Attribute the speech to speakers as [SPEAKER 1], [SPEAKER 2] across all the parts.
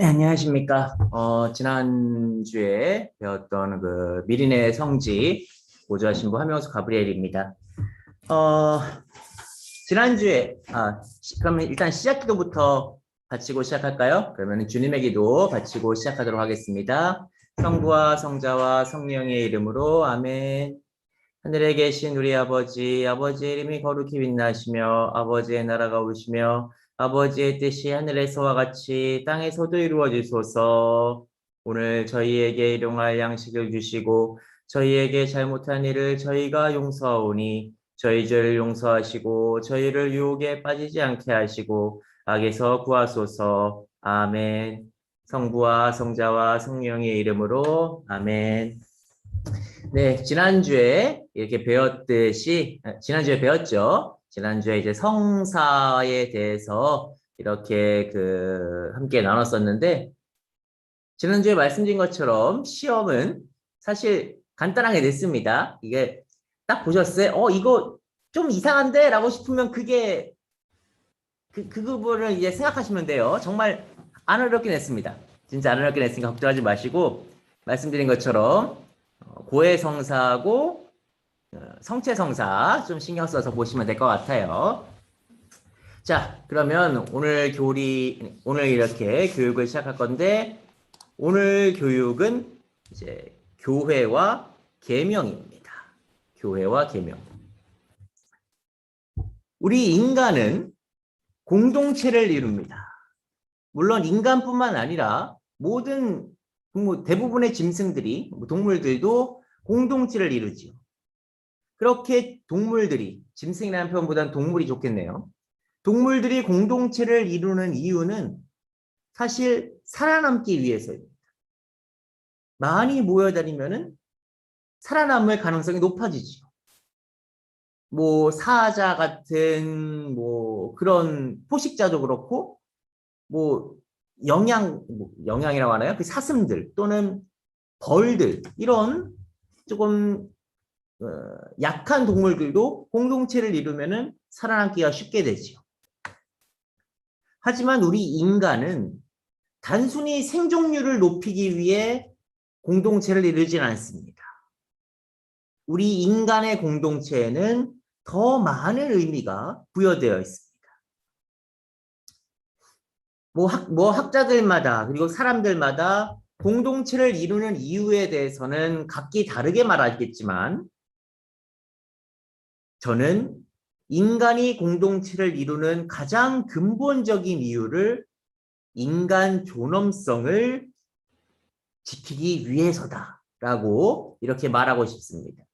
[SPEAKER 1] 네, 안녕하십니까. 지난주에 배웠던 그 미린의 성지 보조와 신부 하명수 가브리엘입니다. 어, 지난주에, 그러면 일단 시작 기도부터 바치고 시작할까요? 그러면 주님의 기도 바치고 시작하도록 하겠습니다. 성부와 성자와 성령의 이름으로 아멘. 하늘에 계신 우리 아버지, 아버지의 이름이 거룩히 빛나시며 아버지의 나라가 오시며 아버지의 뜻이 하늘에서와 같이 땅에서도 이루어지소서. 오늘 저희에게 일용할 양식을 주시고 저희에게 잘못한 일을 저희가 용서하오니 저희 죄를 용서하시고 저희를 유혹에 빠지지 않게 하시고 악에서 구하소서. 아멘. 성부와 성자와 성령의 이름으로 아멘. 네, 지난주에 이렇게 배웠듯이, 지난주에 배웠죠? 지난주에 이제 성사에 대해서 이렇게 함께 나눴었는데, 지난주에 말씀드린 것처럼 시험은 사실 간단하게 냈습니다. 이게 딱 보셨어요? 이거 좀 이상한데? 라고 싶으면 그게, 그 부분을 이제 생각하시면 돼요. 정말 안 어렵게 냈습니다. 진짜 안 어렵게 냈으니까 걱정하지 마시고, 말씀드린 것처럼, 고해성사하고 성체성사 좀 신경 써서 보시면 될 것 같아요. 자, 그러면 오늘 이렇게 교육을 시작할 건데, 오늘 교육은 이제 교회와 계명입니다. 교회와 계명. 우리 인간은 공동체를 이룹니다. 물론 인간뿐만 아니라 모든 대부분의 짐승들이, 동물들도 공동체를 이루지요. 그렇게 동물들이, 짐승이라는 표현보다는 동물이 좋겠네요. 동물들이 공동체를 이루는 이유는 사실 살아남기 위해서입니다. 많이 모여다니면은 살아남을 가능성이 높아지죠. 사자 같은 그런 포식자도 그렇고 영양이라고 하나요? 그 사슴들 또는 벌들 이런 조금 약한 동물들도 공동체를 이루면은 살아남기가 쉽게 되지요. 하지만 우리 인간은 단순히 생존율을 높이기 위해 공동체를 이루진 않습니다. 우리 인간의 공동체에는 더 많은 의미가 부여되어 있습니다. 학자들마다 그리고 사람들마다 공동체를 이루는 이유에 대해서는 각기 다르게 말하겠지만 저는 인간이 공동체를 이루는 가장 근본적인 이유를 인간 존엄성을 지키기 위해서다라고 이렇게 말하고 싶습니다.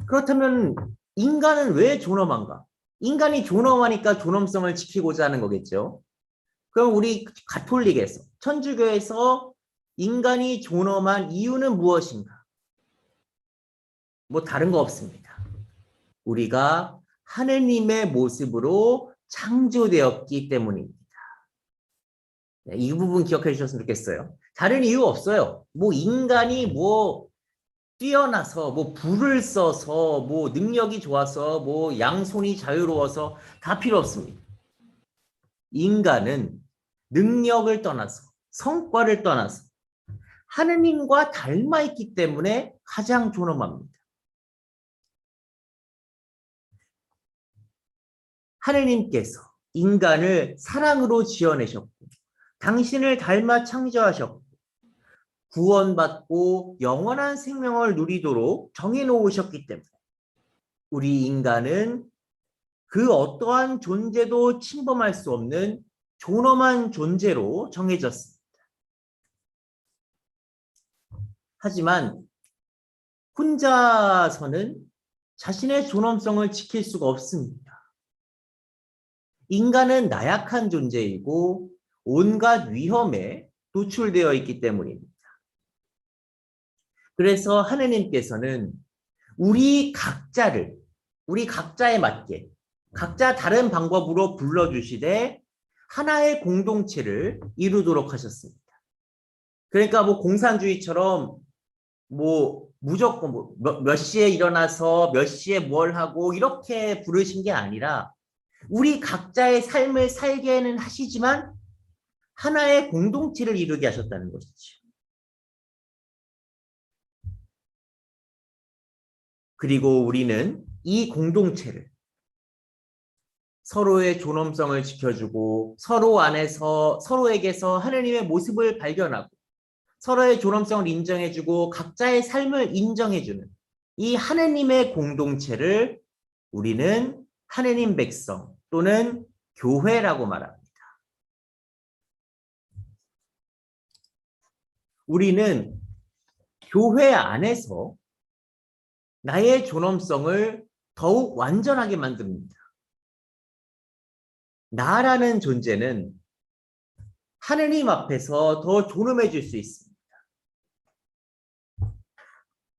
[SPEAKER 1] 그렇다면 인간은 왜 존엄한가? 인간이 존엄하니까 존엄성을 지키고자 하는 거겠죠. 그럼 우리 가톨릭에서, 천주교에서 인간이 존엄한 이유는 무엇인가? 다른 거 없습니다. 우리가 하느님의 모습으로 창조되었기 때문입니다. 이 부분 기억해 주셨으면 좋겠어요. 다른 이유 없어요. 인간이 뛰어나서 불을 써서 능력이 좋아서 양손이 자유로워서 다 필요 없습니다. 인간은 능력을 떠나서 성과를 떠나서 하느님과 닮아 있기 때문에 가장 존엄합니다. 하느님께서 인간을 사랑으로 지어내셨고 당신을 닮아 창조하셨고 구원받고 영원한 생명을 누리도록 정해놓으셨기 때문에 우리 인간은 그 어떠한 존재도 침범할 수 없는 존엄한 존재로 정해졌습니다. 하지만 혼자서는 자신의 존엄성을 지킬 수가 없습니다. 인간은 나약한 존재이고 온갖 위험에 노출되어 있기 때문입니다. 그래서 하느님께서는 우리 각자에 맞게 각자 다른 방법으로 불러주시되 하나의 공동체를 이루도록 하셨습니다. 그러니까 공산주의처럼 무조건 몇 시에 일어나서 몇 시에 뭘 하고 이렇게 부르신 게 아니라 우리 각자의 삶을 살게는 하시지만 하나의 공동체를 이루게 하셨다는 것이죠. 그리고 우리는 이 공동체를 서로의 존엄성을 지켜주고 서로 안에서 서로에게서 하느님의 모습을 발견하고 서로의 존엄성을 인정해주고 각자의 삶을 인정해주는 이 하느님의 공동체를 우리는 하느님 백성 또는 교회라고 말합니다. 우리는 교회 안에서 나의 존엄성을 더욱 완전하게 만듭니다. 나라는 존재는 하느님 앞에서 더 존엄해질 수 있습니다.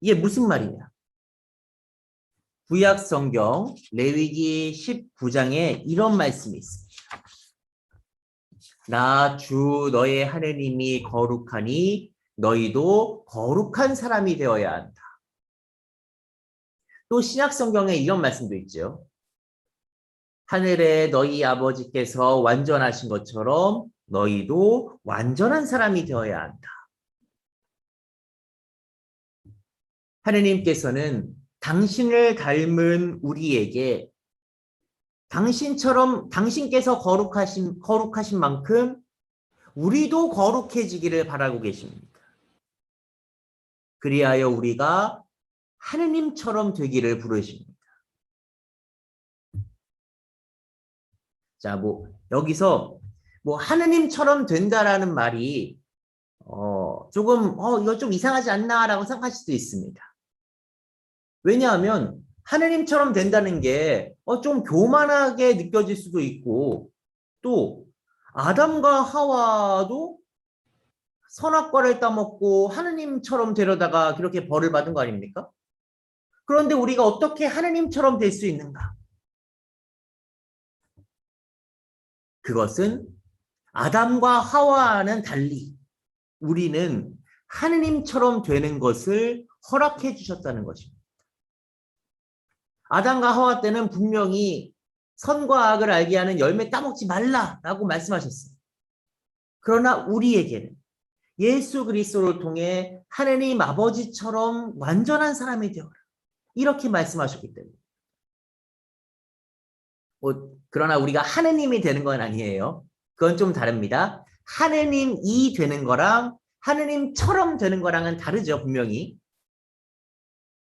[SPEAKER 1] 이게 무슨 말이냐? 구약 성경 레위기 19장에 이런 말씀이 있습니다. 나 주 너의 하느님이 거룩하니 너희도 거룩한 사람이 되어야 한다. 또 신약 성경에 이런 말씀도 있죠. 하늘에 너희 아버지께서 완전하신 것처럼 너희도 완전한 사람이 되어야 한다. 하느님께서는 당신을 닮은 우리에게 당신께서 거룩하신 만큼 우리도 거룩해지기를 바라고 계십니다. 그리하여 우리가 하느님처럼 되기를 부르십니다. 자, 여기서 하느님처럼 된다라는 말이 조금 이거 좀 이상하지 않나라고 생각하실 수도 있습니다. 왜냐하면 하느님처럼 된다는 게 좀 교만하게 느껴질 수도 있고 또 아담과 하와도 선악과를 따먹고 하느님처럼 되려다가 그렇게 벌을 받은 거 아닙니까? 그런데 우리가 어떻게 하느님처럼 될 수 있는가? 그것은 아담과 하와와는 달리 우리는 하느님처럼 되는 것을 허락해 주셨다는 것입니다. 아담과 하와 때는 분명히 선과 악을 알게 하는 열매 따먹지 말라라고 말씀하셨습니다. 그러나 우리에게는 예수 그리스도를 통해 하느님 아버지처럼 완전한 사람이 되어라. 이렇게 말씀하셨기 때문에. 그러나 우리가 하느님이 되는 건 아니에요. 그건 좀 다릅니다. 하느님이 되는 거랑 하느님처럼 되는 거랑은 다르죠, 분명히.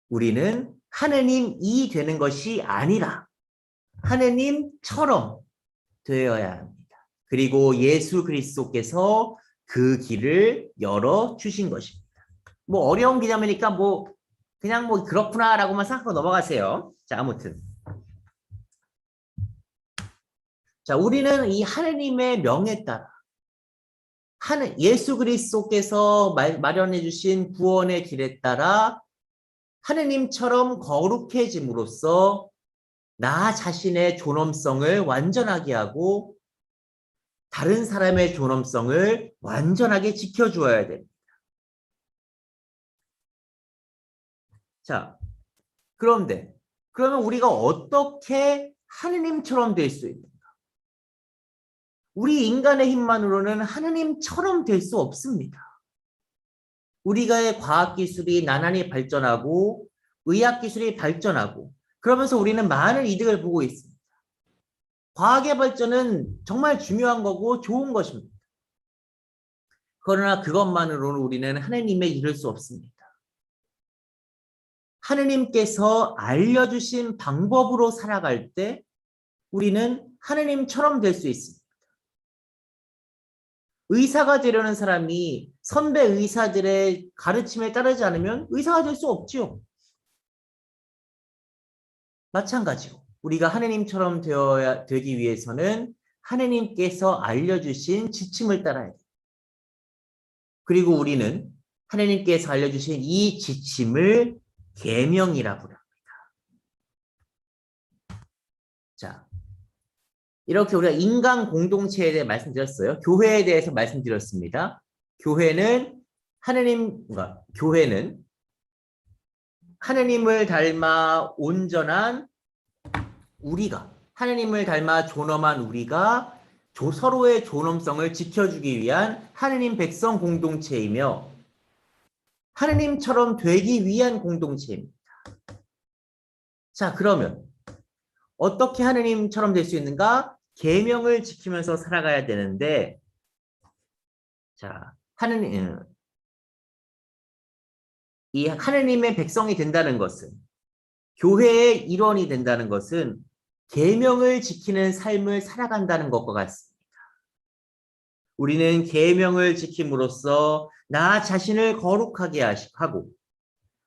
[SPEAKER 1] 우리는 하느님이 되는 것이 아니라 하느님처럼 되어야 합니다. 그리고 예수 그리스도께서 그 길을 열어 주신 것입니다. 어려운 개념이니까 그냥 그렇구나라고만 생각하고 넘어가세요. 자, 아무튼. 자, 우리는 이 하느님의 명에 따라 예수 그리스도께서 마련해 주신 구원의 길에 따라 하느님처럼 거룩해짐으로써 나 자신의 존엄성을 완전하게 하고 다른 사람의 존엄성을 완전하게 지켜주어야 됩니다. 자, 그러면 우리가 어떻게 하느님처럼 될 수 있는가? 우리 인간의 힘만으로는 하느님처럼 될 수 없습니다. 우리가의 과학기술이 나날이 발전하고 의학기술이 발전하고 그러면서 우리는 많은 이득을 보고 있습니다. 과학의 발전은 정말 중요한 거고 좋은 것입니다. 그러나 그것만으로는 우리는 하느님에 이를 수 없습니다. 하느님께서 알려주신 방법으로 살아갈 때 우리는 하느님처럼 될 수 있습니다. 의사가 되려는 사람이 선배 의사들의 가르침에 따르지 않으면 의사가 될 수 없지요. 마찬가지로 우리가 하느님처럼 되기 위해서는 하느님께서 알려주신 지침을 따라야 돼요. 그리고 우리는 하느님께서 알려주신 이 지침을 계명이라고 합니다. 자, 이렇게 우리가 인간 공동체에 대해 말씀드렸어요. 교회에 대해서 말씀드렸습니다. 교회는 하느님을 닮아 온전한 우리가 하느님을 닮아 존엄한 우리가 서로의 존엄성을 지켜주기 위한 하느님 백성 공동체이며 하느님처럼 되기 위한 공동체입니다. 자, 그러면 어떻게 하느님처럼 될 수 있는가? 계명을 지키면서 살아가야 되는데, 자, 이 하느님의 백성이 된다는 것은, 교회의 일원이 된다는 것은 계명을 지키는 삶을 살아간다는 것과 같습니다. 우리는 계명을 지킴으로써 나 자신을 거룩하게 하고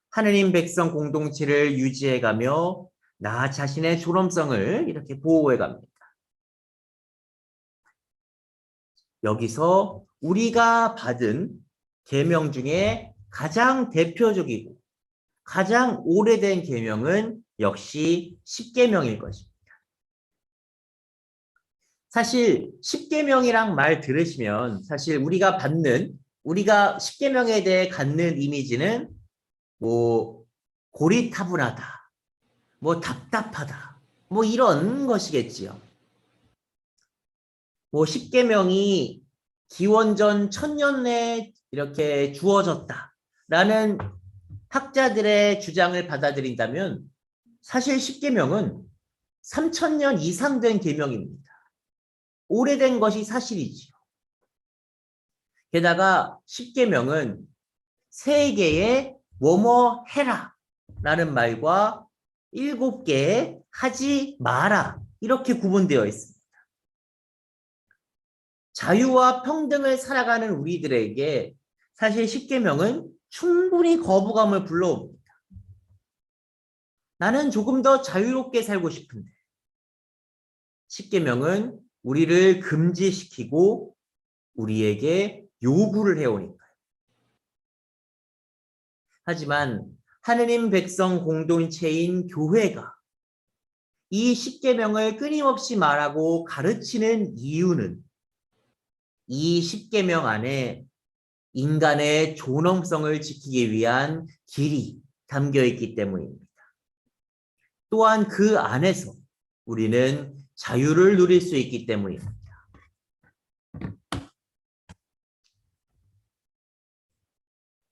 [SPEAKER 1] 하느님 백성 공동체를 유지해가며 나 자신의 존엄성을 이렇게 보호해갑니다. 여기서 우리가 받은 계명 중에 가장 대표적이고 가장 오래된 계명은 역시 십계명일 것입니다. 사실 십계명이랑 말 들으시면 사실 우리가 십계명에 대해 갖는 이미지는 뭐 고리타분하다, 뭐 답답하다, 뭐 이런 것이겠지요. 뭐 십계명이 기원전 1000년에 이렇게 주어졌다라는 학자들의 주장을 받아들인다면 사실 십계명은 3000년 이상 된 계명입니다. 오래된 것이 사실이지요. 게다가 십계명은 세 개의 뭐뭐 해라 라는 말과 7개의 하지 마라 이렇게 구분되어 있습니다. 자유와 평등을 살아가는 우리들에게 사실 십계명은 충분히 거부감을 불러옵니다. 나는 조금 더 자유롭게 살고 싶은데 십계명은 우리를 금지시키고 우리에게 요구를 해오니까요. 하지만 하느님 백성 공동체인 교회가 이 십계명을 끊임없이 말하고 가르치는 이유는 이 십계명 안에 인간의 존엄성을 지키기 위한 길이 담겨 있기 때문입니다. 또한 그 안에서 우리는 자유를 누릴 수 있기 때문입니다.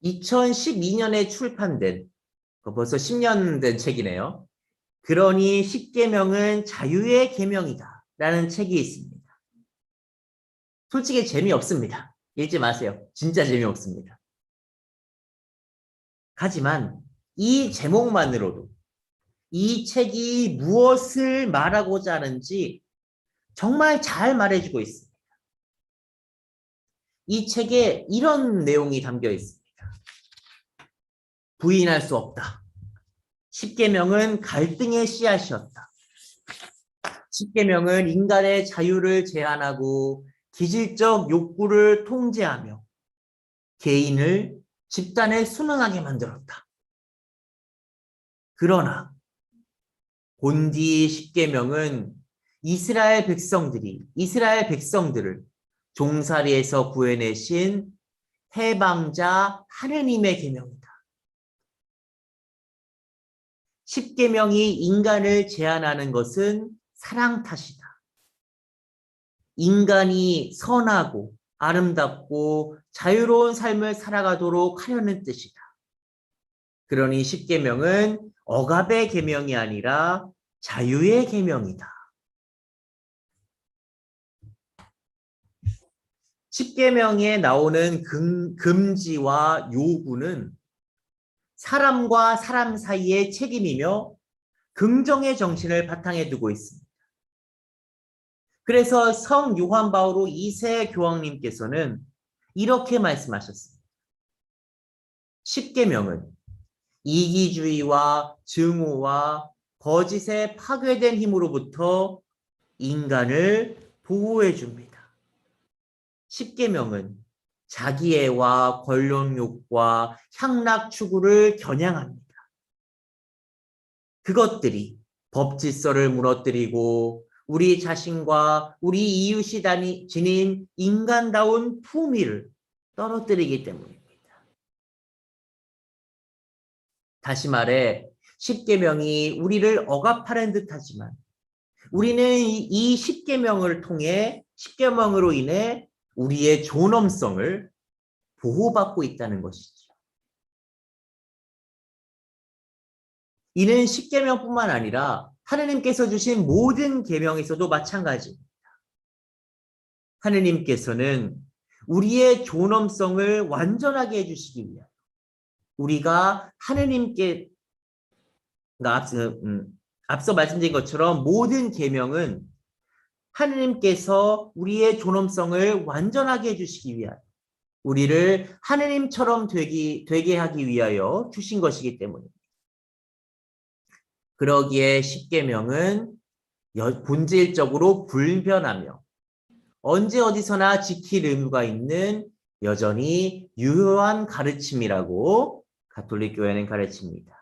[SPEAKER 1] (2012년에) 출판된 벌써 10년 된 책이네요. 그러니 십계명은 자유의 계명이다 라는 책이 있습니다. 솔직히 재미없습니다. 읽지 마세요. 진짜 재미없습니다. 하지만 이 제목만으로도 이 책이 무엇을 말하고자 하는지 정말 잘 말해주고 있습니다. 이 책에 이런 내용이 담겨 있습니다. 부인할 수 없다. 십계명은 갈등의 씨앗이었다. 십계명은 인간의 자유를 제한하고 기질적 욕구를 통제하며 개인을 집단에 순응하게 만들었다. 그러나 본디 십계명은 이스라엘 백성들을 종살이에서 구해내신 해방자 하느님의 계명이다. 십계명이 인간을 제한하는 것은 사랑 탓이다. 인간이 선하고 아름답고 자유로운 삶을 살아가도록 하려는 뜻이다. 그러니 십계명은 억압의 계명이 아니라 자유의 계명이다. 십계명에 나오는 금지와 요구는 사람과 사람 사이의 책임이며 긍정의 정신을 바탕에 두고 있습니다. 그래서 성 요한 바오로 2세 교황님께서는 이렇게 말씀하셨습니다. 십계명은 이기주의와 증오와 거짓에 파괴된 힘으로부터 인간을 보호해 줍니다. 십계명은 자기애와 권력욕과 향락 추구를 겨냥합니다. 그것들이 법 질서를 무너뜨리고 우리 자신과 우리 이웃이 지닌 인간다운 품위를 떨어뜨리기 때문입니다. 다시 말해 십계명이 우리를 억압하는 듯하지만 우리는 이 십계명을 통해 십계명으로 인해 우리의 존엄성을 보호받고 있다는 것이죠. 이는 십계명뿐만 아니라 하느님께서 주신 모든 계명에서도 마찬가지입니다. 하느님께서는 우리의 존엄성을 완전하게 해주시기 위하여 우리가 하느님께 앞서 말씀드린 것처럼 모든 계명은 하느님께서 우리의 존엄성을 완전하게 해주시기 위하여 우리를 하느님처럼 되게 하기 위하여 주신 것이기 때문입니다. 그러기에 십계명은 본질적으로 불변하며 언제 어디서나 지킬 의무가 있는 여전히 유효한 가르침이라고 가톨릭 교회는 가르칩니다.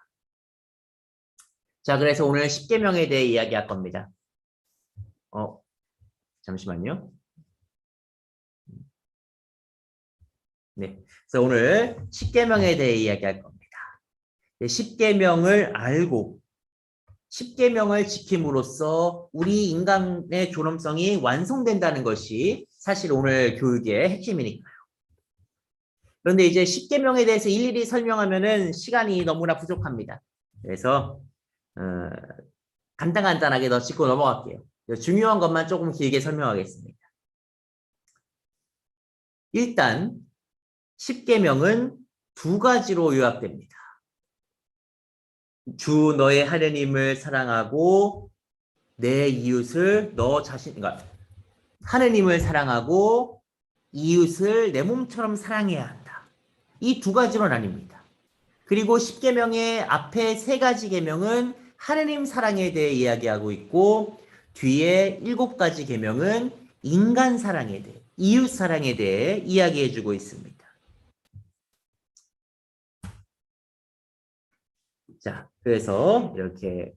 [SPEAKER 1] 자, 그래서 오늘 십계명에 대해 이야기할 겁니다. 잠시만요. 네, 그래서 오늘 십계명에 대해 이야기할 겁니다. 십계명을 알고 십계명을 지킴으로써 우리 인간의 존엄성이 완성된다는 것이 사실 오늘 교육의 핵심이니까요. 그런데 이제 십계명에 대해서 일일이 설명하면은 시간이 너무나 부족합니다. 그래서 간단하게 더 짚고 넘어갈게요. 중요한 것만 조금 길게 설명하겠습니다. 일단 십계명은 두 가지로 요약됩니다. 주 너의 하느님을 사랑하고 내 이웃을 너 자신, 그러니까 하느님을 사랑하고 이웃을 내 몸처럼 사랑해야 한다. 이 두 가지로 나뉩니다. 그리고 십계명의 앞에 세 가지 계명은 하느님 사랑에 대해 이야기하고 있고 뒤에 7가지 계명은 인간 사랑에 대해, 이웃 사랑에 대해 이야기해주고 있습니다. 자, 그래서 이렇게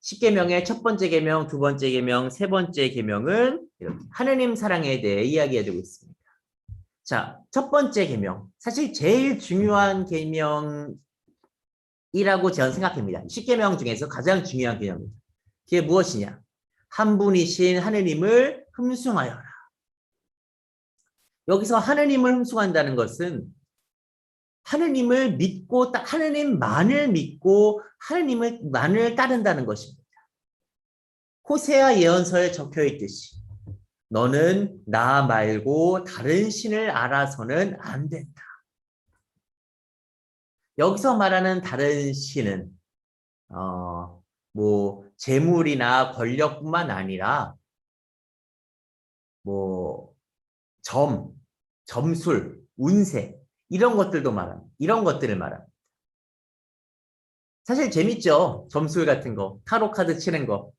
[SPEAKER 1] 십계명의 첫 번째 계명, 두 번째 계명, 세 번째 계명은 이렇게 하느님 사랑에 대해 이야기해주고 있습니다. 자, 첫 번째 계명, 사실 제일 중요한 계명이라고 저는 생각합니다. 십계명 중에서 가장 중요한 계명입니다. 그게 무엇이냐? 한 분이신 하느님을 흠숭하여라. 여기서 하느님을 흠숭한다는 것은 하느님을 믿고 하느님만을 믿고 하느님만을 따른다는 것입니다. 호세아 예언서에 적혀 있듯이 너는 나 말고 다른 신을 알아서는 안 된다. 여기서 말하는 다른 신은 뭐 재물이나 권력뿐만 아니라 뭐 점술, 운세 이런 것들을 말합니다. 사실 재밌죠? 점술 같은 거, 타로 카드 치는 거.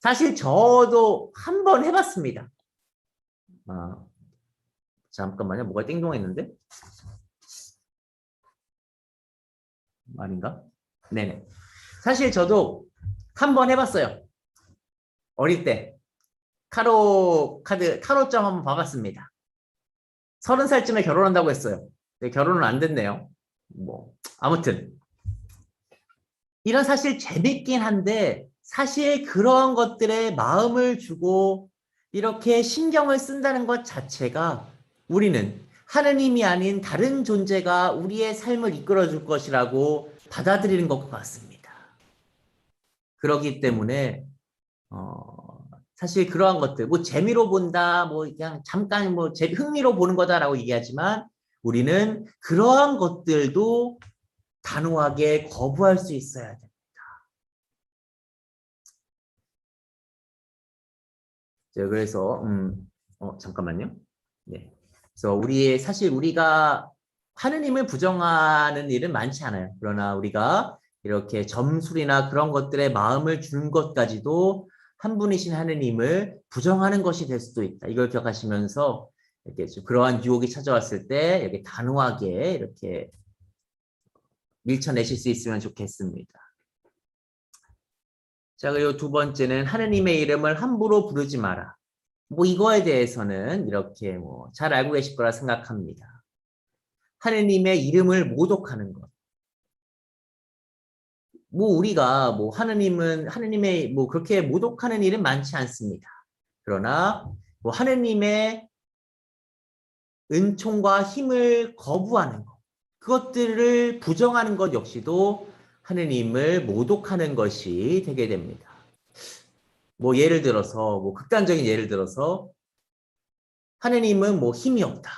[SPEAKER 1] 사실 저도 한번 해봤습니다. 잠깐만요. 뭐가 띵동했는데? 아닌가? 네네. 사실 저도 한번 해봤어요. 어릴 때. 타로점 한번 봐봤습니다. 30살쯤에 결혼한다고 했어요. 근데 결혼은 안 됐네요. 뭐, 아무튼. 이런 사실 재밌긴 한데, 사실 그러한 것들에 마음을 주고 이렇게 신경을 쓴다는 것 자체가 우리는 하느님이 아닌 다른 존재가 우리의 삶을 이끌어 줄 것이라고 받아들이는 것 같습니다. 그렇기 때문에 사실 그러한 것들, 뭐 재미로 본다, 뭐 그냥 잠깐 뭐 흥미로 보는 거다라고 얘기하지만 우리는 그러한 것들도 단호하게 거부할 수 있어야 됩니다. 자, 그래서 잠깐만요. 네. 그래서 사실 우리가 하느님을 부정하는 일은 많지 않아요. 그러나 우리가 이렇게 점술이나 그런 것들에 마음을 주는 것까지도 한 분이신 하느님을 부정하는 것이 될 수도 있다. 이걸 기억하시면서 이렇게 좀 그러한 유혹이 찾아왔을 때 이렇게 단호하게 이렇게 밀쳐내실 수 있으면 좋겠습니다. 자, 그리고 두 번째는 하느님의 이름을 함부로 부르지 마라. 뭐 이거에 대해서는 이렇게 뭐 잘 알고 계실 거라 생각합니다. 하느님의 이름을 모독하는 것. 뭐 우리가 뭐 하느님의 뭐 그렇게 모독하는 일은 많지 않습니다. 그러나 뭐 하느님의 은총과 힘을 거부하는 것, 그것들을 부정하는 것 역시도 하느님을 모독하는 것이 되게 됩니다. 뭐 예를 들어서 뭐 극단적인 예를 들어서 하느님은 뭐 힘이 없다.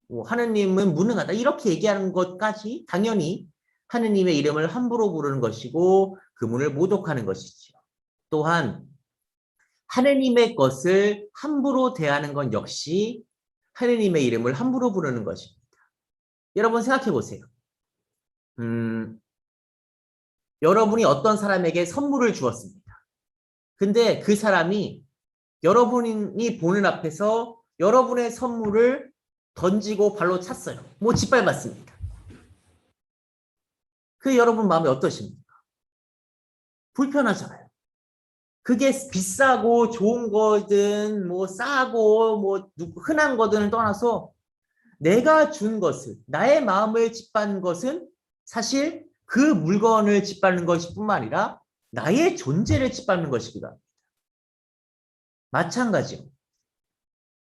[SPEAKER 1] 뭐 하느님은 무능하다. 이렇게 얘기하는 것까지 당연히 하느님의 이름을 함부로 부르는 것이고 그분을 모독하는 것이지요. 또한 하느님의 것을 함부로 대하는 건 역시 하느님의 이름을 함부로 부르는 것입니다. 여러분 생각해 보세요. 여러분이 어떤 사람에게 선물을 주었습니다. 근데 그 사람이 여러분이 보는 앞에서 여러분의 선물을 던지고 발로 찼어요. 뭐 짓밟았습니다. 그 여러분 마음이 어떠십니까? 불편하잖아요. 그게 비싸고 좋은 거든 뭐 싸고 뭐 흔한 거든 떠나서 내가 준 것을, 나의 마음을 짓밟는 것은 사실 그 물건을 짓밟는 것이 뿐만 아니라 나의 존재를 짓밟는 것이기도 합니다. 마찬가지로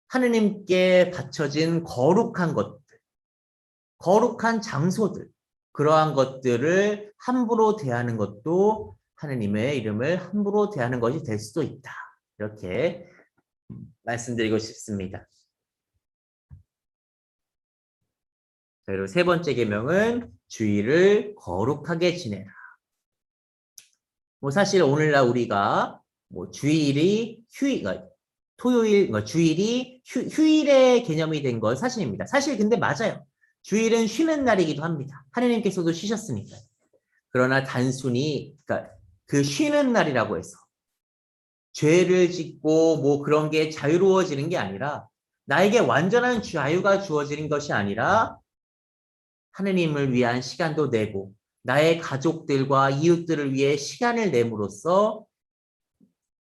[SPEAKER 1] 하느님께 바쳐진 거룩한 것들, 거룩한 장소들, 그러한 것들을 함부로 대하는 것도 하느님의 이름을 함부로 대하는 것이 될 수도 있다. 이렇게 말씀드리고 싶습니다. 그리고 세 번째 계명은 주일을 거룩하게 지내라. 뭐 사실 오늘날 우리가 뭐 주일이 토요일, 주일이 휴일의 개념이 된 건 사실입니다. 사실 근데 맞아요. 주일은 쉬는 날이기도 합니다. 하느님께서도 쉬셨으니까요. 그러나 단순히 그러니까 그 쉬는 날이라고 해서 죄를 짓고 뭐 그런 게 자유로워지는 게 아니라 나에게 완전한 자유가 주어지는 것이 아니라 하느님을 위한 시간도 내고 나의 가족들과 이웃들을 위해 시간을 내므로써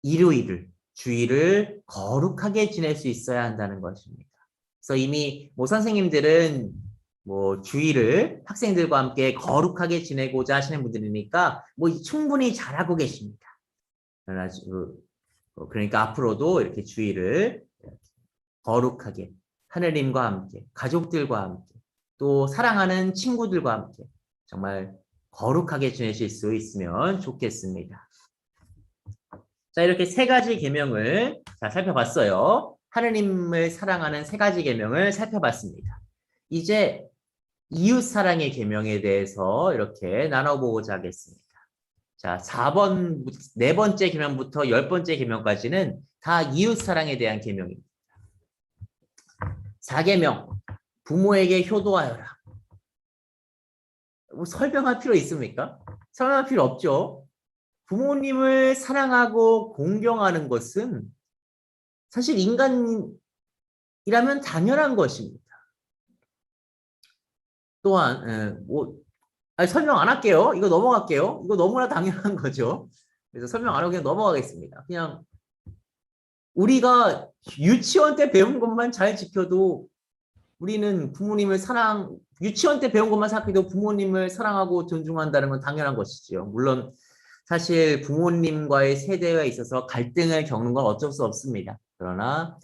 [SPEAKER 1] 일요일을 주일을 거룩하게 지낼 수 있어야 한다는 것입니다. 그래서 이미 뭐 선생님들은 뭐 주일을 학생들과 함께 거룩하게 지내고자 하시는 분들이니까 뭐 충분히 잘하고 계십니다. 그러니까 앞으로도 이렇게 주일을 거룩하게 하느님과 함께 가족들과 함께 또 사랑하는 친구들과 함께 정말 거룩하게 지내실 수 있으면 좋겠습니다. 자, 이렇게 세 가지 계명을 살펴봤어요. 하느님을 사랑하는 세 가지 계명을 살펴봤습니다. 이제 이웃 사랑의 계명에 대해서 이렇게 나눠보고자 하겠습니다. 자, 네 번째 계명부터 10번째 계명까지는 다 이웃 사랑에 대한 계명입니다. 4계명, 부모에게 효도하여라. 뭐 설명할 필요 있습니까? 설명할 필요 없죠. 부모님을 사랑하고 공경하는 것은 사실 인간이라면 당연한 것입니다. 또한 설명 안 할게요. 이거 넘어갈게요. 이거 너무나 당연한 거죠. 그래서 설명 안 하고 그냥 넘어가겠습니다. 그냥 우리가 유치원 때 배운 것만 잘 지켜도 우리는 유치원 때 배운 것만 생각해도 부모님을 사랑하고 존중한다는 건 당연한 것이지요. 물론 사실 부모님과의 세대에 있어서 갈등을 겪는 건 어쩔 수 없습니다. 그러나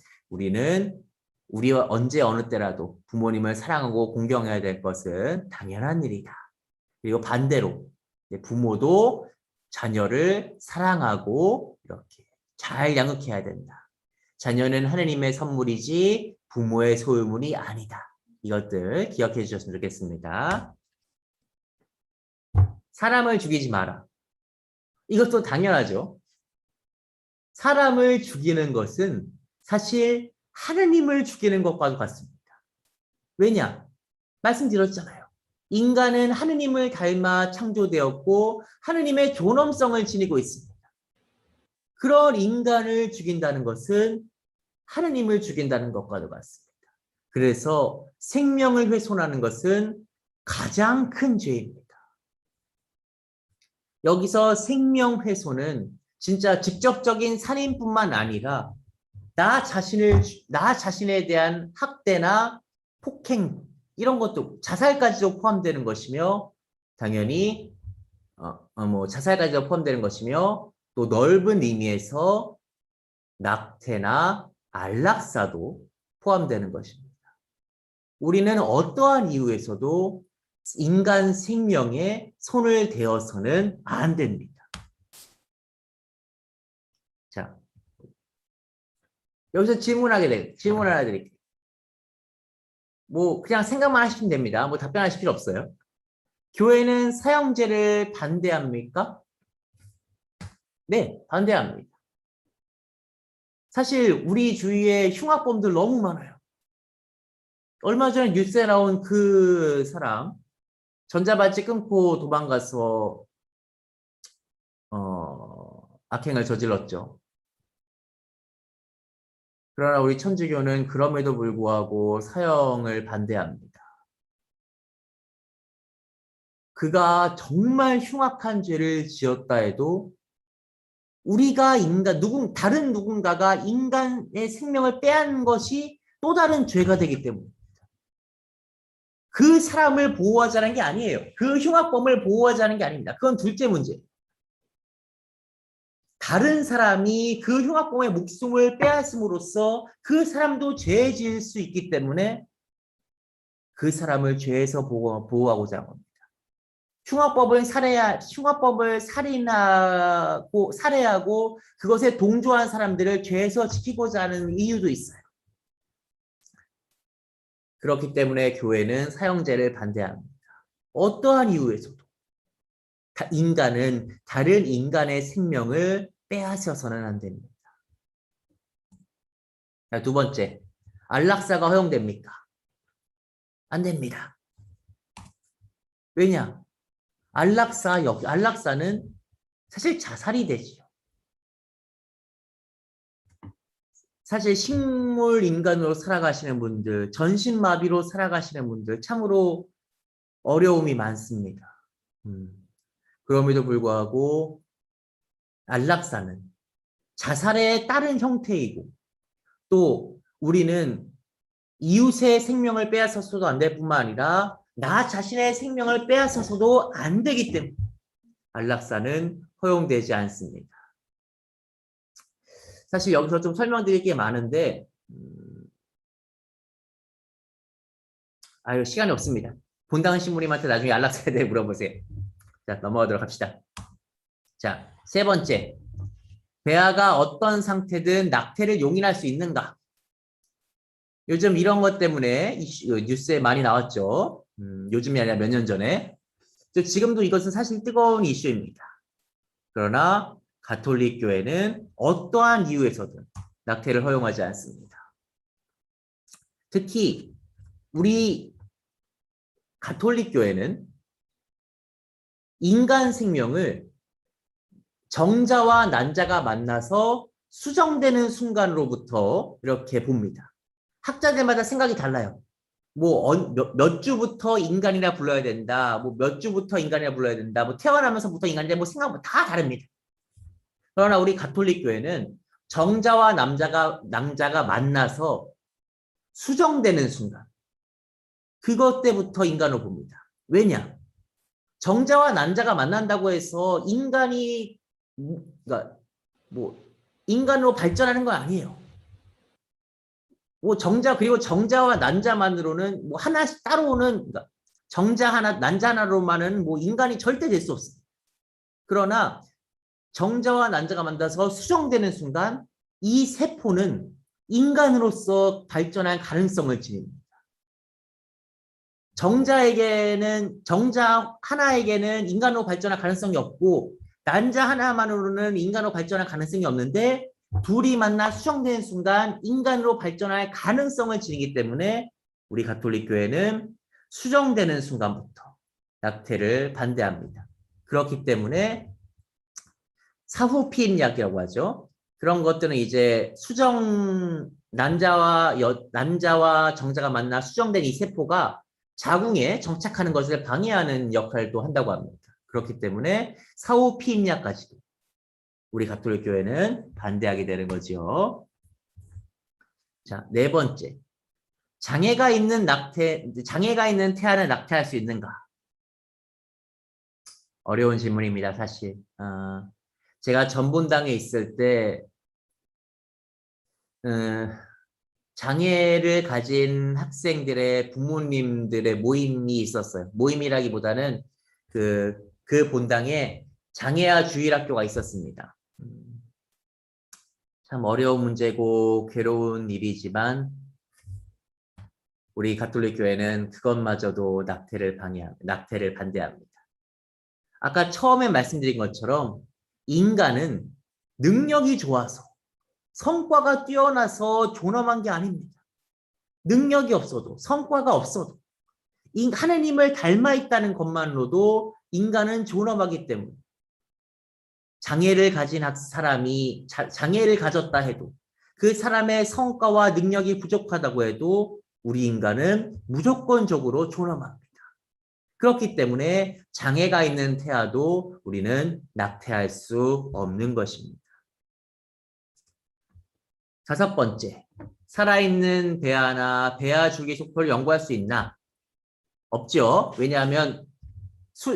[SPEAKER 1] 우리와 언제 어느 때라도 부모님을 사랑하고 공경해야 될 것은 당연한 일이다. 그리고 반대로 부모도 자녀를 사랑하고 이렇게 잘 양육해야 된다. 자녀는 하느님의 선물이지 부모의 소유물이 아니다. 이것들 기억해 주셨으면 좋겠습니다. 사람을 죽이지 마라. 이것도 당연하죠. 사람을 죽이는 것은 사실 하느님을 죽이는 것과도 같습니다. 왜냐? 말씀드렸잖아요. 인간은 하느님을 닮아 창조되었고 하느님의 존엄성을 지니고 있습니다. 그런 인간을 죽인다는 것은 하느님을 죽인다는 것과도 같습니다. 그래서 생명을 훼손하는 것은 가장 큰 죄입니다. 여기서 생명 훼손은 진짜 직접적인 살인뿐만 아니라 나 자신에 대한 학대나 폭행 이런 것도 자살까지도 포함되는 것이며 당연히 뭐 자살까지도 포함되는 것이며 또 넓은 의미에서 낙태나 안락사도 포함되는 것입니다. 우리는 어떠한 이유에서도 인간 생명에 손을 대어서는 안 됩니다. 자, 여기서 질문 하나 드릴게요. 뭐 그냥 생각만 하시면 됩니다. 뭐 답변하실 필요 없어요. 교회는 사형제를 반대합니까? 네, 반대합니다. 사실 우리 주위에 흉악범들 너무 많아요. 얼마 전에 뉴스에 나온 그 사람 전자발찌 끊고 도망가서 악행을 저질렀죠. 그러나 우리 천주교는 그럼에도 불구하고 사형을 반대합니다. 그가 정말 흉악한 죄를 지었다 해도 우리가 다른 누군가가 인간의 생명을 빼앗는 것이 또 다른 죄가 되기 때문입니다. 그 사람을 보호하자는 게 아니에요. 그 흉악범을 보호하자는 게 아닙니다. 그건 둘째 문제. 다른 사람이 그 흉악범의 목숨을 빼앗음으로써 그 사람도 죄 지을 수 있기 때문에 그 사람을 죄에서 보호하고자 합니다. 흉악법을 살해하고 그것에 동조한 사람들을 죄에서 지키고자 하는 이유도 있어요. 그렇기 때문에 교회는 사형제를 반대합니다. 어떠한 이유에서도 인간은 다른 인간의 생명을 빼앗아서는 안 됩니다. 자, 두 번째, 안락사가 허용됩니까? 안 됩니다. 왜냐? 안락사는 사실 자살이 되지요. 사실 식물 인간으로 살아가시는 분들, 전신마비로 살아가시는 분들 참으로 어려움이 많습니다. 그럼에도 불구하고 안락사는 자살에 따른 형태이고 또 우리는 이웃의 생명을 빼앗아서도 안 될 뿐만 아니라 나 자신의 생명을 빼앗아서도 안 되기 때문에 안락사는 허용되지 않습니다. 사실 여기서 좀 설명드릴 게 많은데 시간이 없습니다. 본당 신부님한테 나중에 안락사에 대해 물어보세요. 자, 넘어가도록 합시다. 자, 세 번째, 배아가 어떤 상태든 낙태를 용인할 수 있는가? 요즘 이런 것 때문에 뉴스에 많이 나왔죠. 요즘이 아니라 몇 년 전에. 지금도 이것은 사실 뜨거운 이슈입니다. 그러나 가톨릭 교회는 어떠한 이유에서든 낙태를 허용하지 않습니다. 특히 우리 가톨릭 교회는 인간 생명을 정자와 난자가 만나서 수정되는 순간으로부터 이렇게 봅니다. 학자들마다 생각이 달라요. 몇 주부터 인간이라 불러야 된다. 몇 주부터 인간이라 불러야 된다. 태어나면서부터 인간이라 생각 다 다릅니다. 그러나 우리 가톨릭 교회는 정자와 남자가 만나서 수정되는 순간 그것 때부터 인간으로 봅니다. 왜냐? 정자와 난자가 만난다고 해서 인간으로 발전하는 건 아니에요. 그리고 정자와 난자만으로는 하나씩 따로는 정자 하나, 난자 하나로만은 인간이 절대 될 수 없습니다. 그러나 정자와 난자가 만나서 수정되는 순간 이 세포는 인간으로서 발전할 가능성을 지닙니다. 정자 하나에게는 인간으로 발전할 가능성이 없고 난자 하나만으로는 인간으로 발전할 가능성이 없는데 둘이 만나 수정되는 순간 인간으로 발전할 가능성을 지니기 때문에 우리 가톨릭 교회는 수정되는 순간부터 낙태를 반대합니다. 그렇기 때문에 사후 피임약이라고 하죠. 그런 것들은 이제 난자와 정자가 만나 수정된 이 세포가 자궁에 정착하는 것을 방해하는 역할도 한다고 합니다. 그렇기 때문에 사후 피임약까지도 우리 가톨릭 교회는 반대하게 되는 거죠. 자, 네 번째. 장애가 있는 태아는 낙태할 수 있는가? 어려운 질문입니다, 사실. 제가 전본당에 있을 때, 장애를 가진 학생들의 부모님들의 모임이 있었어요. 모임이라기보다는 그 본당에 장애아 주일학교가 있었습니다. 참 어려운 문제고 괴로운 일이지만 우리 가톨릭 교회는 그것마저도 낙태를 반대합니다. 아까 처음에 말씀드린 것처럼 인간은 능력이 좋아서 성과가 뛰어나서 존엄한 게 아닙니다. 능력이 없어도 성과가 없어도 하느님을 닮아 있다는 것만으로도 인간은 존엄하기 때문에 장애를 가진 사람이 장애를 가졌다 해도 그 사람의 성과와 능력이 부족하다고 해도 우리 인간은 무조건적으로 존엄합니다. 그렇기 때문에 장애가 있는 태아도 우리는 낙태할 수 없는 것입니다. 5번째, 살아있는 배아나 배아 줄기 속도를 연구할 수 있나? 없죠. 왜냐하면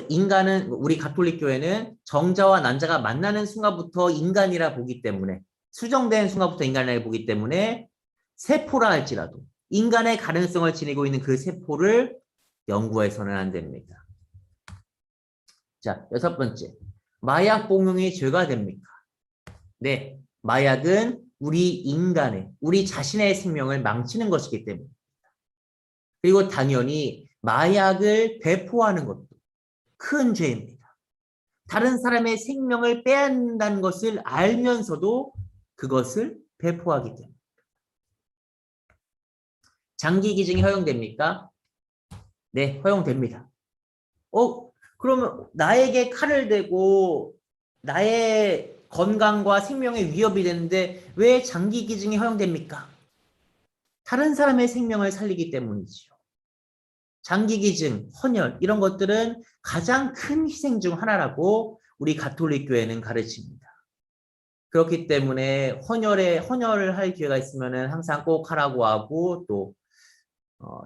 [SPEAKER 1] 인간은, 우리 가톨릭 교회는 정자와 난자가 만나는 순간부터 인간이라 보기 때문에, 수정된 순간부터 인간이라 보기 때문에 세포라 할지라도 인간의 가능성을 지니고 있는 그 세포를 연구해서는 안 됩니다. 자, 6번째, 마약 복용이 죄가 됩니까? 네, 마약은 우리 자신의 생명을 망치는 것이기 때문입니다. 그리고 당연히 마약을 배포하는 것도 큰 죄입니다. 다른 사람의 생명을 빼앗는다는 것을 알면서도 그것을 배포하기 때문입니다. 장기 기증이 허용됩니까? 네, 허용됩니다. 그러면 나에게 칼을 대고 나의 건강과 생명에 위협이 되는데 왜 장기 기증이 허용됩니까? 다른 사람의 생명을 살리기 때문이지요. 장기 기증, 헌혈 이런 것들은 가장 큰 희생 중 하나라고 우리 가톨릭 교회는 가르칩니다. 그렇기 때문에 헌혈을 할 기회가 있으면 항상 꼭 하라고 하고 또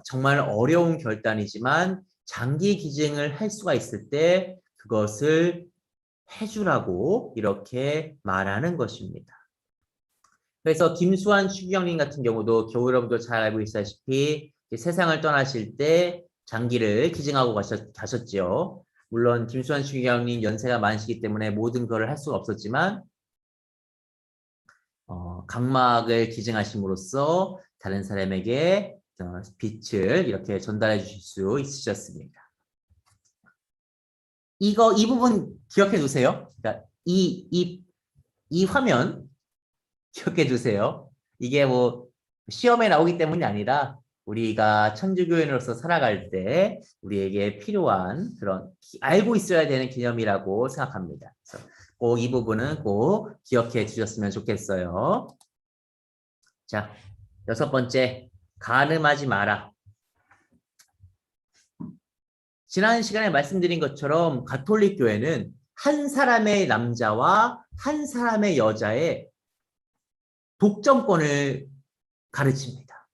[SPEAKER 1] 정말 어려운 결단이지만 장기 기증을 할 수가 있을 때 그것을 해주라고 이렇게 말하는 것입니다. 그래서 김수환 추기경님 같은 경우도 여러분도 잘 알고 있다시피 세상을 떠나실 때 장기를 기증하고 가셨죠. 물론 김수환 추기경님 연세가 많으시기 때문에 모든 걸 할 수가 없었지만 각막을 기증하심으로써 다른 사람에게 빛을 이렇게 전달해 주실 수 있으셨습니다. 이 부분 기억해 두세요. 그러니까 이 화면 기억해 두세요. 이게 뭐 시험에 나오기 때문이 아니라 우리가 천주교인으로서 살아갈 때 우리에게 필요한 그런 알고 있어야 되는 개념이라고 생각합니다. 그래서 꼭 이 부분은 꼭 기억해 주셨으면 좋겠어요. 자, 6번째, 간음하지 마라. 지난 시간에 말씀드린 것처럼 가톨릭 교회는 한 사람의 남자와 한 사람의 여자의 독점권을 가르칩니다.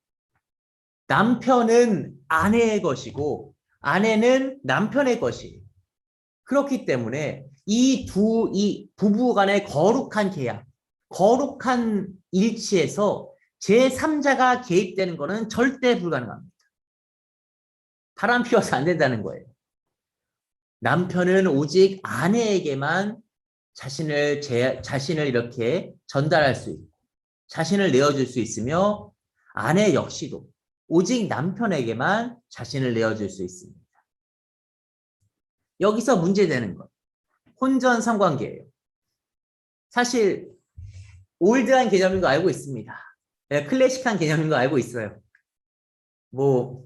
[SPEAKER 1] 남편은 아내의 것이고 아내는 남편의 것이에요. 그렇기 때문에 이 부부 간의 거룩한 계약, 거룩한 일치에서 제3자가 개입되는 것은 절대 불가능합니다. 바람 피워서 안 된다는 거예요. 남편은 오직 아내에게만 자신을 이렇게 전달할 수 있고 자신을 내어줄 수 있으며 아내 역시도 오직 남편에게만 자신을 내어줄 수 있습니다. 여기서 문제되는 것, 혼전 성관계예요. 사실 올드한 개념인 거 알고 있습니다. 클래식한 개념인 거 알고 있어요. 뭐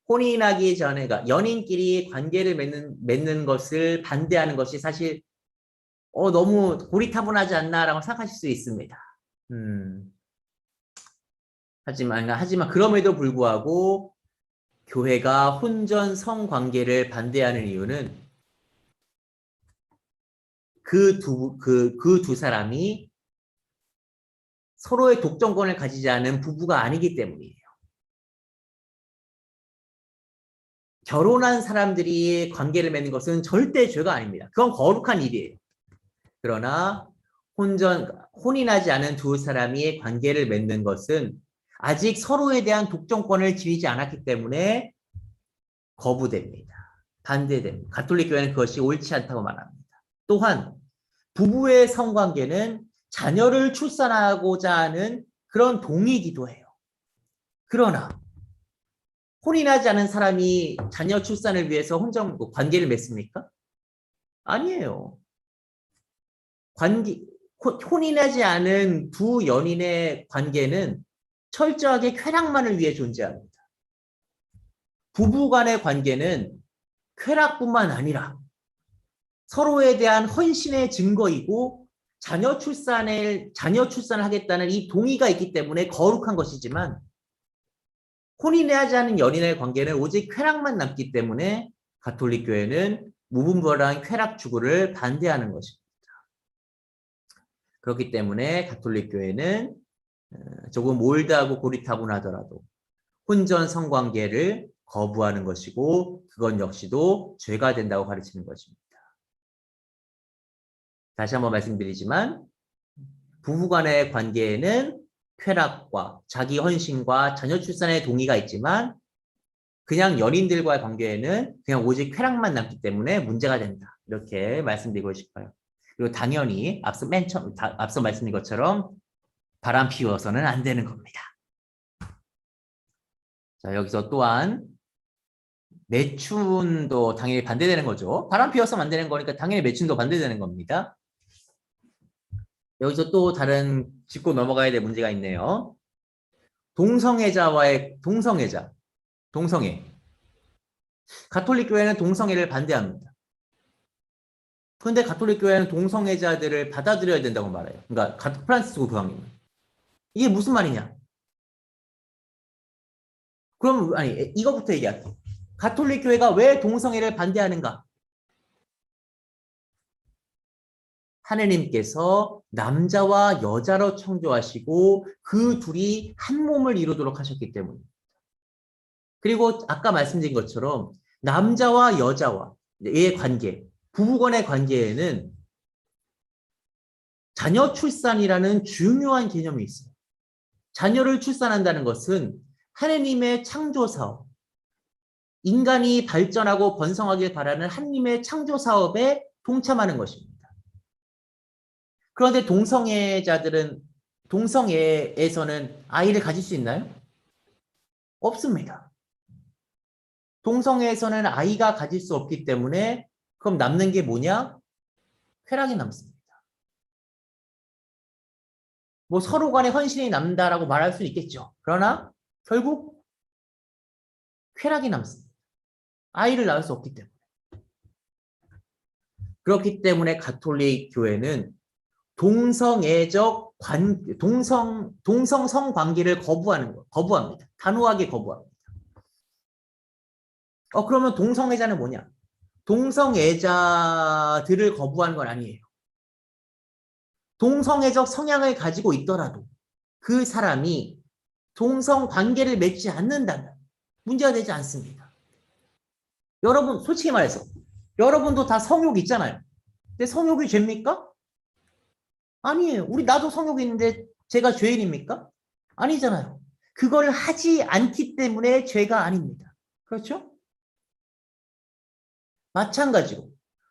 [SPEAKER 1] 혼인하기 전에, 그러니까 연인끼리 관계를 맺는 것을 반대하는 것이 사실 너무 고리타분하지 않나라고 생각하실 수 있습니다. 하지만 그럼에도 불구하고 교회가 혼전 성관계를 반대하는 이유는 그 두 사람이 서로의 독점권을 가지지 않은 부부가 아니기 때문이에요. 결혼한 사람들이 관계를 맺는 것은 절대 죄가 아닙니다. 그건 거룩한 일이에요. 그러나 혼이 나지 않은 두 사람이 관계를 맺는 것은 아직 서로에 대한 독점권을 지니지 않았기 때문에 거부됩니다. 반대됩니다. 가톨릭 교회는 그것이 옳지 않다고 말합니다. 또한 부부의 성관계는 자녀를 출산하고자 하는 그런 동의이기도 해요. 그러나 혼이 나지 않은 사람이 자녀 출산을 위해서 관계를 맺습니까? 아니에요. 혼이 나지 않은 두 연인의 관계는 철저하게 쾌락만을 위해 존재합니다. 부부 간의 관계는 쾌락뿐만 아니라 서로에 대한 헌신의 증거이고 자녀 출산을 하겠다는 이 동의가 있기 때문에 거룩한 것이지만 혼이 나지 않은 연인의 관계는 오직 쾌락만 남기 때문에 가톨릭 교회는 무분별한 쾌락 추구를 반대하는 것입니다. 그렇기 때문에 가톨릭 교회는 조금 올드하고 고리타분하더라도 혼전 성관계를 거부하는 것이고 그건 역시도 죄가 된다고 가르치는 것입니다. 다시 한번 말씀드리지만 부부 간의 관계에는 쾌락과 자기 헌신과 자녀 출산의 동의가 있지만 그냥 연인들과의 관계에는 그냥 오직 쾌락만 남기 때문에 문제가 된다. 이렇게 말씀드리고 싶어요. 그리고 당연히 앞서 말씀드린 것처럼 바람 피워서는 안 되는 겁니다. 자, 여기서 또한 매춘도 당연히 반대되는 거죠. 바람 피워서는 안 되는 거니까 당연히 매춘도 반대되는 겁니다. 여기서 또 다른 짚고 넘어가야 될 문제가 있네요. 동성애. 가톨릭 교회는 동성애를 반대합니다. 그런데 가톨릭 교회는 동성애자들을 받아들여야 된다고 말해요. 그러니까 프란시스코 교황님은. 이게 무슨 말이냐? 그럼 아니 이거부터 얘기할게요. 가톨릭 교회가 왜 동성애를 반대하는가? 하느님께서 남자와 여자로 창조하시고 그 둘이 한 몸을 이루도록 하셨기 때문입니다. 그리고 아까 말씀드린 것처럼 남자와 여자와의 관계, 부부간의 관계에는 자녀 출산이라는 중요한 개념이 있어요. 자녀를 출산한다는 것은 하느님의 창조 사업, 인간이 발전하고 번성하길 바라는 하느님의 창조 사업에 동참하는 것입니다. 그런데 동성애에서는 아이를 가질 수 있나요? 없습니다. 동성애에서는 아이가 가질 수 없기 때문에 그럼 남는 게 뭐냐? 쾌락이 남습니다. 뭐 서로 간에 헌신이 남다라고 말할 수는 있겠죠. 그러나 결국 쾌락이 남습니다. 아이를 낳을 수 없기 때문에. 그렇기 때문에 가톨릭 교회는 동성 성관계를 거부합니다. 단호하게 거부합니다. 그러면 동성애자는 뭐냐? 동성애자들을 거부하는 건 아니에요. 동성애적 성향을 가지고 있더라도 그 사람이 동성 관계를 맺지 않는다면 문제가 되지 않습니다. 여러분 솔직히 말해서 여러분도 다 성욕 있잖아요. 근데 성욕이 죄입니까? 아니에요. 나도 성욕이 있는데 제가 죄인입니까? 아니잖아요. 그거를 하지 않기 때문에 죄가 아닙니다. 그렇죠? 마찬가지로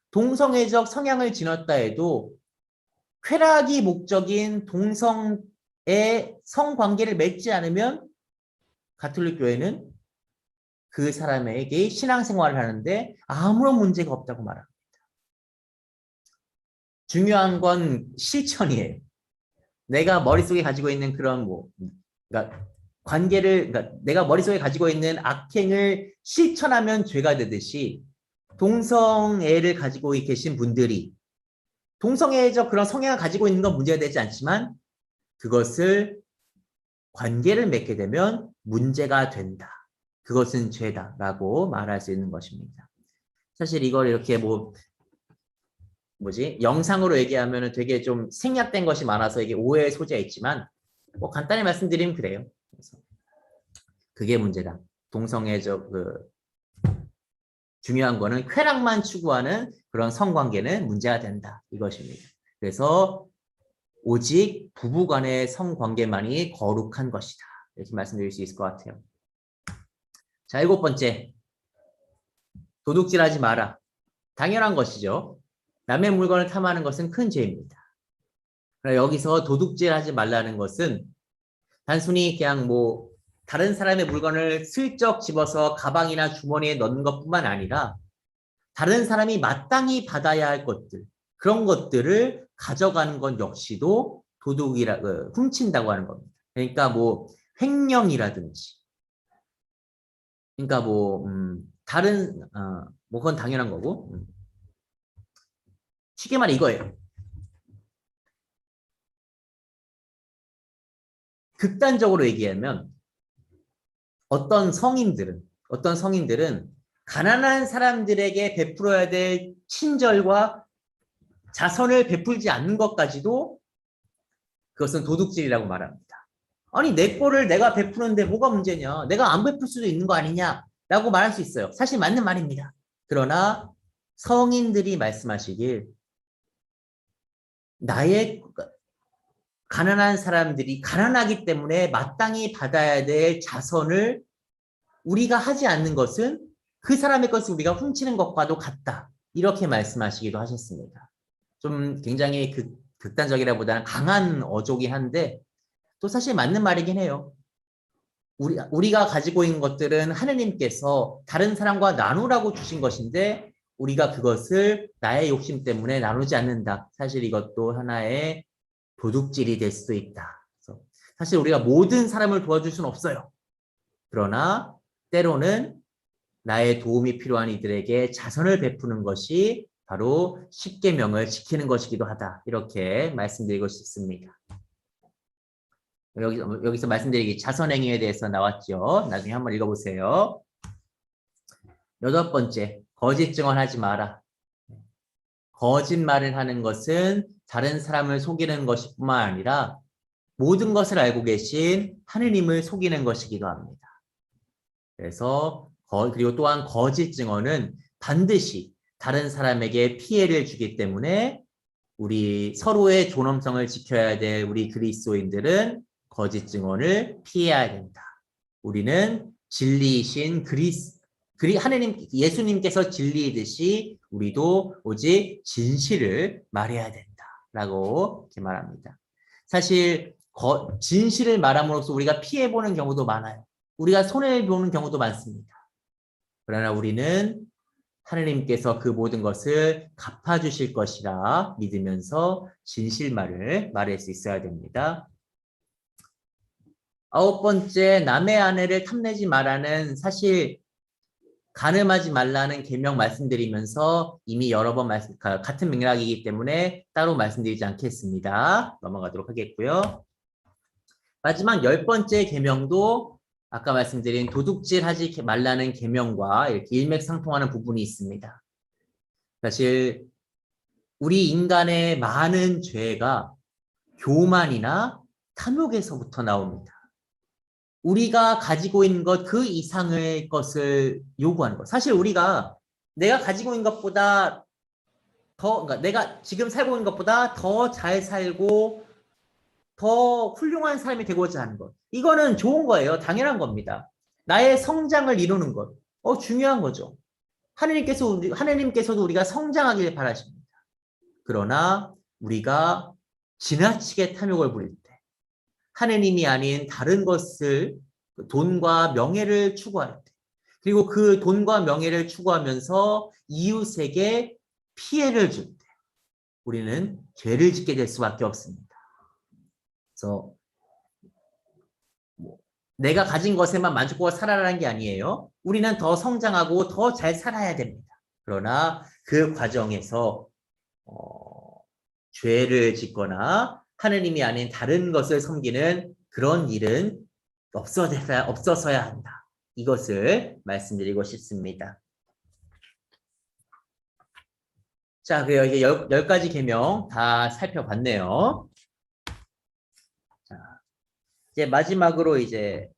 [SPEAKER 1] 동성애적 성향을 지녔다 해도 쾌락이 목적인 동성의 성관계를 맺지 않으면 가톨릭 교회는 그 사람에게 신앙생활을 하는데 아무런 문제가 없다고 말합니다. 중요한 건 실천이에요. 내가 머릿속에 가지고 있는 그런 그러니까 내가 머릿속에 가지고 있는 악행을 실천하면 죄가 되듯이 동성애를 가지고 계신 분들이 동성애적 그런 성향을 가지고 있는 건 문제가 되지 않지만 그것을 관계를 맺게 되면 문제가 된다. 그것은 죄다라고 말할 수 있는 것입니다. 사실 이걸 이렇게 영상으로 얘기하면 되게 좀 생략된 것이 많아서 이게 오해의 소지가 있지만 간단히 말씀드리면 그래요. 그래서 그게 문제다. 동성애적 중요한 거는 쾌락만 추구하는 그런 성관계는 문제가 된다. 이것입니다. 그래서 오직 부부간의 성관계만이 거룩한 것이다. 이렇게 말씀드릴 수 있을 것 같아요. 자, 7번째. 도둑질하지 마라. 당연한 것이죠. 남의 물건을 탐하는 것은 큰 죄입니다. 여기서 도둑질하지 말라는 것은 단순히 그냥 뭐 다른 사람의 물건을 슬쩍 집어서 가방이나 주머니에 넣는 것뿐만 아니라 다른 사람이 마땅히 받아야 할 것들, 그런 것들을 가져가는 것 역시도 훔친다고 하는 겁니다. 그러니까 뭐 횡령이라든지, 그러니까 뭐 뭐 그건 당연한 거고, 쉽게 말해 이거예요. 극단적으로 얘기하면 어떤 성인들은 가난한 사람들에게 베풀어야 될 친절과 자선을 베풀지 않는 것까지도 그것은 도둑질이라고 말합니다. 아니 내 거를 내가 베푸는데 뭐가 문제냐? 내가 안 베풀 수도 있는 거 아니냐? 라고 말할 수 있어요. 사실 맞는 말입니다. 그러나 성인들이 말씀하시길 나의 가난한 사람들이 가난하기 때문에 마땅히 받아야 될 자선을 우리가 하지 않는 것은 그 사람의 것을 우리가 훔치는 것과도 같다. 이렇게 말씀하시기도 하셨습니다. 좀 굉장히 극단적이라보다는 강한 어조긴 한데 또 사실 맞는 말이긴 해요. 우리가 가지고 있는 것들은 하느님께서 다른 사람과 나누라고 주신 것인데 우리가 그것을 나의 욕심 때문에 나누지 않는다. 사실 이것도 하나의 도둑질이 될 수도 있다. 그래서 사실 우리가 모든 사람을 도와줄 수는 없어요. 그러나 때로는 나의 도움이 필요한 이들에게 자선을 베푸는 것이 바로 십계명을 지키는 것이기도 하다. 이렇게 말씀드리고 싶습니다. 여기서 말씀드리기 자선행위에 대해서 나왔죠. 나중에 한번 읽어보세요. 8번째, 거짓 증언하지 마라. 거짓말을 하는 것은 다른 사람을 속이는 것뿐만 아니라 모든 것을 알고 계신 하느님을 속이는 것이기도 합니다. 그래서 그리고 또한 거짓 증언은 반드시 다른 사람에게 피해를 주기 때문에 우리 서로의 존엄성을 지켜야 될 우리 그리스도인들은 거짓 증언을 피해야 된다. 우리는 진리이신 하느님 예수님께서 진리이듯이 우리도 오직 진실을 말해야 된다라고 이렇게 말합니다. 사실 진실을 말함으로써 우리가 피해 보는 경우도 많아요. 우리가 손해를 보는 경우도 많습니다. 그러나 우리는 하느님께서 그 모든 것을 갚아주실 것이라 믿으면서 진실말을 말할 수 있어야 됩니다. 9번째, 남의 아내를 탐내지 말라는 사실 간음하지 말라는 계명 말씀드리면서 이미 여러 번 같은 맥락이기 때문에 따로 말씀드리지 않겠습니다. 넘어가도록 하겠고요. 마지막 10번째 계명도 아까 말씀드린 도둑질하지 말라는 계명과 이렇게 일맥상통하는 부분이 있습니다. 사실 우리 인간의 많은 죄가 교만이나 탐욕에서부터 나옵니다. 우리가 가지고 있는 것 그 이상의 것을 요구하는 것. 사실 우리가 내가 가지고 있는 것보다 그러니까 내가 지금 살고 있는 것보다 더 잘 살고 더 훌륭한 삶이 되고자 하는 것. 이거는 좋은 거예요. 당연한 겁니다. 나의 성장을 이루는 것. 중요한 거죠. 하느님께서도 우리가 성장하길 바라십니다. 그러나 우리가 지나치게 탐욕을 부릴 때 하느님이 아닌 다른 것을 돈과 명예를 추구할 때 그리고 그 돈과 명예를 추구하면서 이웃에게 피해를 줄 때 우리는 죄를 짓게 될 수밖에 없습니다. 그래서 내가 가진 것에만 만족하고 살아라는 게 아니에요. 우리는 더 성장하고 더 잘 살아야 됩니다. 그러나 그 과정에서 죄를 짓거나 하느님이 아닌 다른 것을 섬기는 그런 일은 없어서야 한다. 이것을 말씀드리고 싶습니다. 자, 그래요. 이제 10가지 계명 다 살펴봤네요. 자, 이제 마지막으로 이제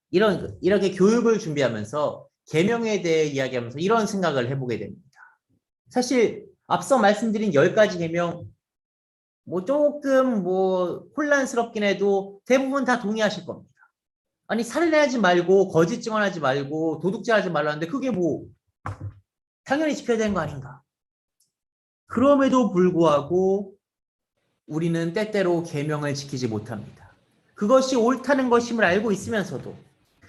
[SPEAKER 1] 이렇게 교육을 준비하면서 계명에 대해 이야기하면서 이런 생각을 해보게 됩니다. 사실 앞서 말씀드린 10가지 계명 뭐 조금 뭐 혼란스럽긴 해도 대부분 다 동의하실 겁니다. 아니 살인하지 말고 거짓 증언하지 말고 도둑질하지 말라는데 그게 뭐 당연히 지켜야 되는 거 아닌가? 그럼에도 불구하고 우리는 때때로 계명을 지키지 못합니다. 그것이 옳다는 것임을 알고 있으면서도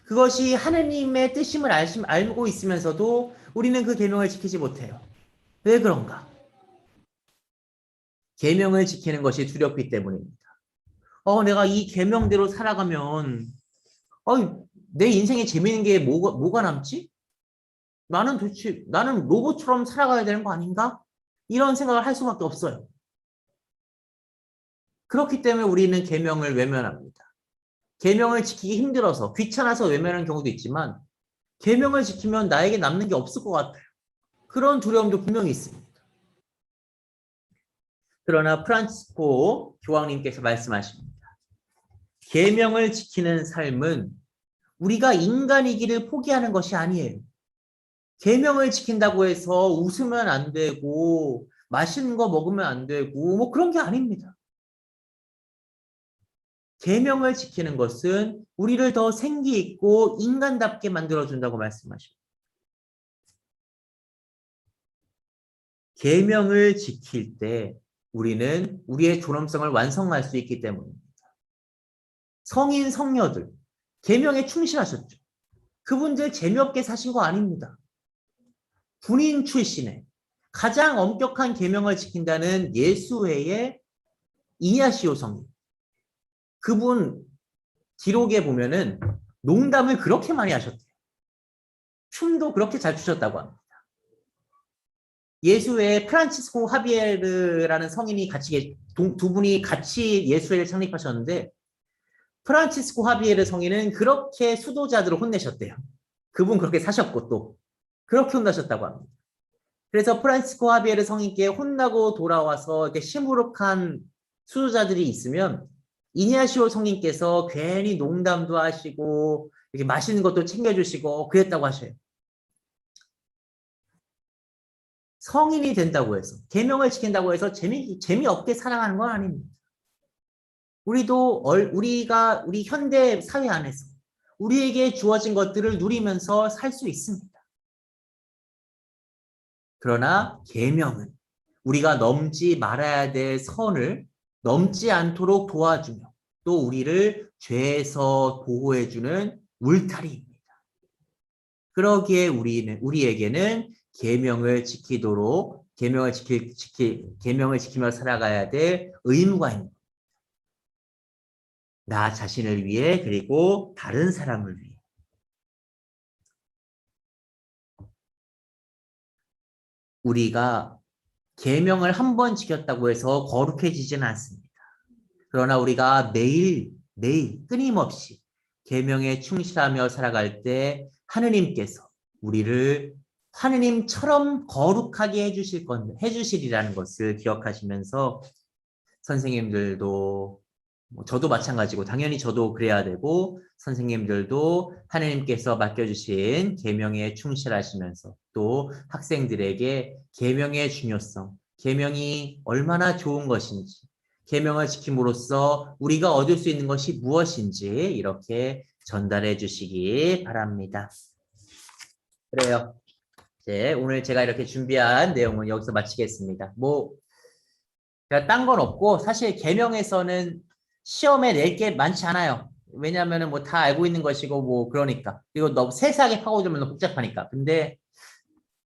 [SPEAKER 1] 그것이 하느님의 뜻임을 알고 있으면서도 우리는 그 계명을 지키지 못해요. 왜 그런가? 계명을 지키는 것이 두렵기 때문입니다. 내가 이 계명대로 살아가면 내 인생에 재미있는 게 뭐가 남지? 나는 로봇처럼 살아가야 되는 거 아닌가? 이런 생각을 할 수밖에 없어요. 그렇기 때문에 우리는 계명을 외면합니다. 계명을 지키기 힘들어서 귀찮아서 외면하는 경우도 있지만 계명을 지키면 나에게 남는 게 없을 것 같아요. 그런 두려움도 분명히 있습니다. 그러나 프란치스코 교황님께서 말씀하십니다. 계명을 지키는 삶은 우리가 인간이기를 포기하는 것이 아니에요. 계명을 지킨다고 해서 웃으면 안 되고 맛있는 거 먹으면 안 되고 뭐 그런 게 아닙니다. 계명을 지키는 것은 우리를 더 생기 있고 인간답게 만들어준다고 말씀하십니다. 계명을 지킬 때 우리는 우리의 존엄성을 완성할 수 있기 때문입니다. 성인 성녀들 계명에 충실하셨죠. 그분들 재미없게 사신 거 아닙니다. 군인 출신의 가장 엄격한 계명을 지킨다는 예수회의 이냐시오 성인. 그분 기록에 보면은 농담을 그렇게 많이 하셨대요. 춤도 그렇게 잘 추셨다고 합니다. 예수회 프란치스코 하비에르라는 성인이 두 분이 같이 예수회를 창립하셨는데 프란치스코 하비에르 성인은 그렇게 수도자들을 혼내셨대요. 그분 그렇게 사셨고 또 그렇게 혼나셨다고 합니다. 그래서 프란치스코 하비에르 성인께 혼나고 돌아와서 이렇게 시무룩한 수도자들이 있으면 이냐시오 성인께서 괜히 농담도 하시고 이렇게 맛있는 것도 챙겨주시고 그랬다고 하셔요. 성인이 된다고 해서 계명을 지킨다고 해서 재미없게 살아가는 건 아닙니다. 우리가 우리 현대 사회 안에서 우리에게 주어진 것들을 누리면서 살 수 있습니다. 그러나 계명은 우리가 넘지 말아야 될 선을 넘지 않도록 도와주며 또 우리를 죄에서 보호해주는 울타리입니다. 그러기에 우리에게는 계명을 지키며 살아가야 될 의무가 있는 겁니다. 나 자신을 위해 그리고 다른 사람을 위해. 우리가 계명을 한 번 지켰다고 해서 거룩해지지는 않습니다. 그러나 우리가 매일 끊임없이 계명에 충실하며 살아갈 때 하느님께서 우리를 하느님처럼 거룩하게 해주시리라는 것을 기억하시면서 선생님들도 저도 마찬가지고 당연히 저도 그래야 되고 선생님들도 하느님께서 맡겨주신 계명에 충실하시면서 또 학생들에게 계명의 중요성, 계명이 얼마나 좋은 것인지 계명을 지킴으로써 우리가 얻을 수 있는 것이 무엇인지 이렇게 전달해 주시기 바랍니다. 그래요. 이제 오늘 제가 이렇게 준비한 내용은 여기서 마치겠습니다. 제가 딴 건 없고 사실 계명에서는 시험에 낼 게 많지 않아요. 왜냐하면 다 알고 있는 것이고 그러니까. 그리고 너무 세세하게 파고들면 복잡하니까. 근데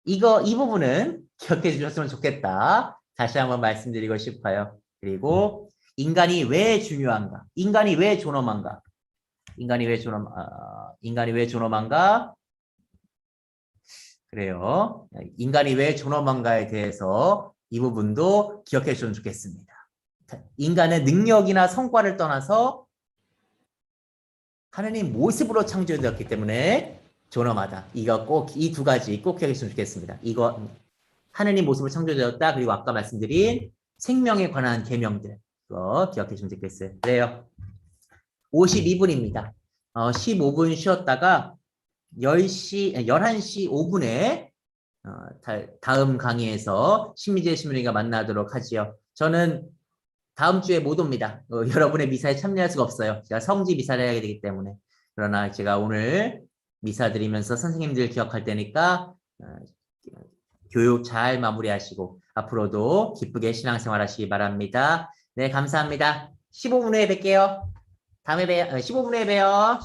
[SPEAKER 1] 이 부분은 기억해 주셨으면 좋겠다. 다시 한번 말씀드리고 싶어요. 그리고 인간이 왜 중요한가? 인간이 왜 존엄한가? 인간이 왜 존엄한가? 그래요. 인간이 왜 존엄한가에 대해서 이 부분도 기억해 주시면 좋겠습니다. 인간의 능력이나 성과를 떠나서 하느님 모습으로 창조되었기 때문에 존엄하다. 이 두 가지 꼭 기억해 주시면 좋겠습니다. 하느님 모습으로 창조되었다. 그리고 아까 말씀드린 생명에 관한 계명들 그거 기억해 주시면 좋겠어요. 그래요. 52분입니다. 15분 쉬었다가 11시 5분에 다음 강의에서 심리제 시뮬링과 만나도록 하지요. 저는 다음 주에 못 옵니다. 여러분의 미사에 참여할 수가 없어요. 제가 성지 미사를 해야 되기 때문에. 그러나 제가 오늘 미사 드리면서 선생님들 기억할 때니까 교육 잘 마무리하시고 앞으로도 기쁘게 신앙생활 하시기 바랍니다. 네, 감사합니다. 15분 후에 뵐게요. 다음에 15분 후에 봬요.